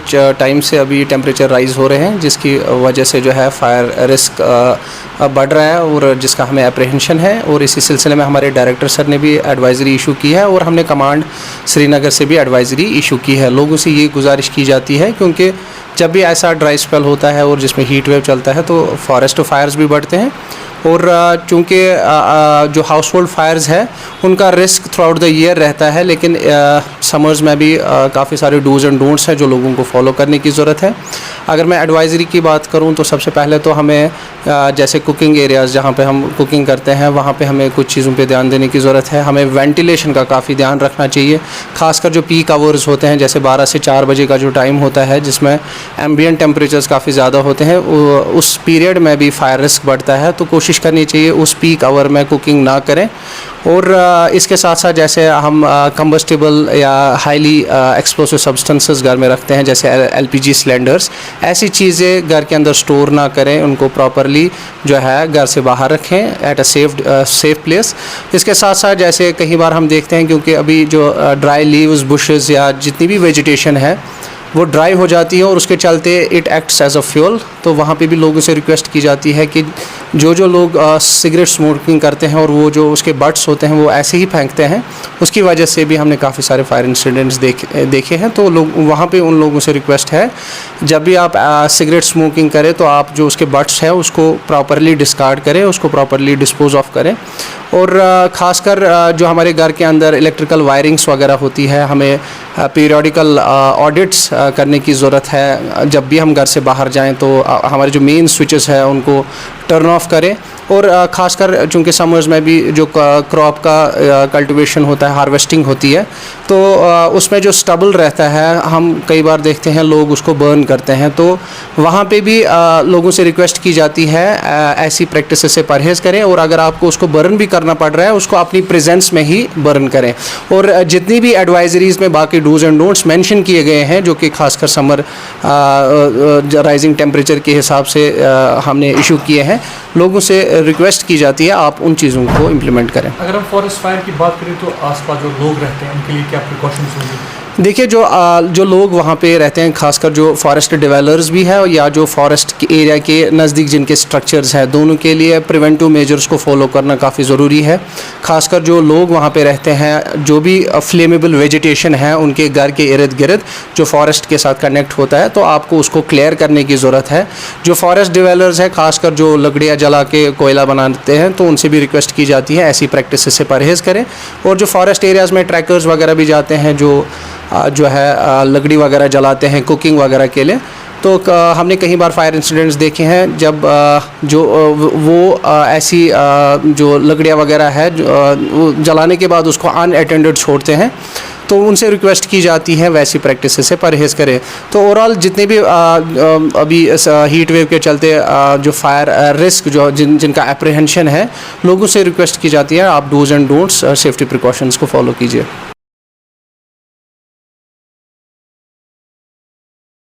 कुछ टाइम से अभी टेम्परेचर राइज़ हो रहे हैं, जिसकी वजह से जो है फायर रिस्क बढ़ रहा है और जिसका हमें अप्रीहेंशन है। और इसी सिलसिले में हमारे डायरेक्टर सर ने भी एडवाइज़री इशू की है और हमने कमांड श्रीनगर से भी एडवाइज़री इशू की है। लोगों से ये गुजारिश की जाती है, क्योंकि जब भी ऐसा ड्राई स्पेल होता है और जिसमें हीट वेव चलता है तो फॉरेस्ट फायर्स भी बढ़ते हैं। और चूँकि जो हाउस होल्ड फायर्स है उनका risk through out the year रहता है, लेकिन समर्स में भी काफ़ी सारे डूज़ एंड डोंट्स हैं जो लोगों को फॉलो करने की ज़रूरत है। अगर मैं एडवाइज़री की बात करूं तो सबसे पहले तो हमें जैसे कुकिंग एरियाज़ जहां पे हम कुकिंग करते हैं वहां पे हमें कुछ चीज़ों पे ध्यान देने की ज़रूरत है। हमें वेंटिलेशन का काफ़ी ध्यान रखना चाहिए, खासकर जो पीक आवर्स होते हैं, जैसे 12 से 4 बजे का जो टाइम होता है जिसमें एम्बिएंट टेम्परेचर्स काफ़ी ज़्यादा होते हैं, उस पीरियड में भी फायर रिस्क बढ़ता है। तो कोशिश करनी चाहिए उस पीक आवर में कुकिंग ना करें। और इसके साथ साथ जैसे हम कंबस्टिबल या हाईली एक्सप्लोसिव सब्सटेंसेस घर में रखते हैं, जैसे LPG सिलेंडर्स, ऐसी चीज़ें घर के अंदर स्टोर ना करें, उनको प्रॉपरली जो है घर से बाहर रखें एट अ सेफ प्लेस। इसके साथ साथ जैसे कई बार हम देखते हैं, क्योंकि अभी जो ड्राई लीव्स, बुशेस या जितनी भी वेजिटेशन है वो ड्राई हो जाती है और उसके चलते it acts as a fuel. तो वहाँ पे भी लोगों से रिक्वेस्ट की जाती है कि जो लोग सिगरेट स्मोकिंग करते हैं और वो जो उसके बट्स होते हैं वो ऐसे ही फेंकते हैं, उसकी वजह से भी हमने काफ़ी सारे फायर इंसिडेंट्स देखे हैं। तो लोग वहाँ पे उन लोगों से रिक्वेस्ट है, जब भी आप सिगरेट स्मोकिंग करें तो आप जो उसके बट्स है उसको प्रॉपरली डिस्कार्ड करें, उसको प्रॉपरली डिस्पोज ऑफ करें। और ख़ासकर जो हमारे घर के अंदर इलेक्ट्रिकल वायरिंग्स वगैरह होती है, हमें पीरियडिकल ऑडिट्स करने की ज़रूरत है। जब भी हम घर से बाहर जाएं तो हमारे जो मेन स्विचेस है उनको टर्न ऑफ करें। और ख़ासकर चूँकि समर्स में भी जो क्रॉप का कल्टीवेशन होता है, हार्वेस्टिंग होती है, तो उसमें जो स्टबल रहता है हम कई बार देखते हैं लोग उसको बर्न करते हैं। तो वहाँ पे भी लोगों से रिक्वेस्ट की जाती है ऐसी प्रैक्टिस से परहेज़ करें, और अगर आपको उसको बर्न भी करना पड़ रहा है उसको अपनी प्रेजेंस में ही बर्न करें। और जितनी भी एडवाइजरीज़ में बाकी डूज़ एंड डोंट्स मेंशन किए गए हैं, जो कि खासकर समर राइजिंग टेम्परेचर के हिसाब से हमने इशू किए हैं, लोगों से रिक्वेस्ट की जाती है आप उन चीज़ों को इम्प्लीमेंट करें। अगर हम फॉरेस्ट फायर की बात करें तो आसपास जो लोग रहते हैं उनके लिए क्या प्रिकॉशंस होंगे? देखिए, जो लोग वहाँ पे रहते हैं, खासकर जो फॉरेस्ट डेवलपर्स भी है या जो फॉरेस्ट के एरिया के नज़दीक जिनके स्ट्रक्चर्स हैं, दोनों के लिए प्रिवेंटिव मेजर्स को फॉलो करना काफ़ी ज़रूरी है। खासकर जो लोग वहाँ पे रहते हैं, जो भी फ्लेमेबल वेजिटेशन है उनके घर के इर्द गिर्द जो फॉरेस्ट के साथ कनेक्ट होता है, तो आपको उसको क्लियर करने की ज़रूरत है। जो फॉरेस्ट डेवलपर्स हैं, खासकर जो लकड़ियाँ जला के कोयला बनाते हैं, तो उनसे भी रिक्वेस्ट की जाती है ऐसी प्रैक्टिस से परहेज़ करें। और जो फॉरेस्ट एरियाज़ में ट्रैकर्स वगैरह भी जाते हैं जो है लकड़ी वगैरह जलाते हैं कुकिंग वगैरह के लिए, तो हमने कई बार फायर इंसिडेंट्स देखे हैं जब वो ऐसी जो लकड़ियाँ वगैरह है वो जलाने के बाद उसको अनअटेंडेड छोड़ते हैं, तो उनसे रिक्वेस्ट की जाती है वैसी प्रैक्टिस से परहेज़ करें। तो ओवरऑल जितने भी अभी हीट वेव के चलते जो फायर रिस्क जिनका अप्रीहेंशन है, लोगों से रिक्वेस्ट की जाती है आप dos and don'ts safety precautions को फॉलो कीजिए।